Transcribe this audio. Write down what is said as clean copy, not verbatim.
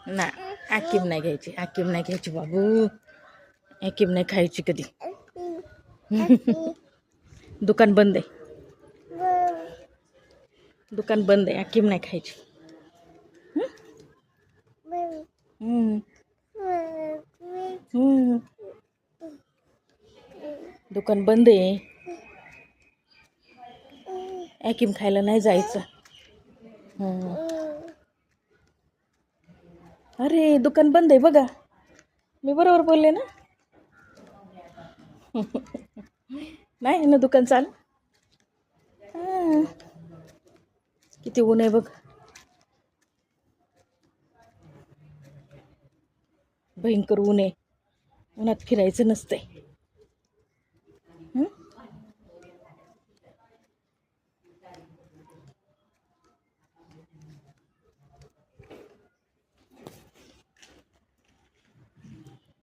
ना आकीम नाही घ्यायची, आकीम नाही घ्यायची बाबू, आकीम नाही खायची कधी. दुकान बंद आहे, दुकान बंद आहे, आकीम नाही खायची. हम्म. हम्म. दुकान बंद आहे, आकीम खायला नाही जायचं. अरे दुकान बंद आहे बघा, मी बरोबर बोलले ना? नाही ना दुकान चालू. किती ऊन आहे बघ, भयंकर ऊन आहे, उन्हात फिरायचं नसतंय.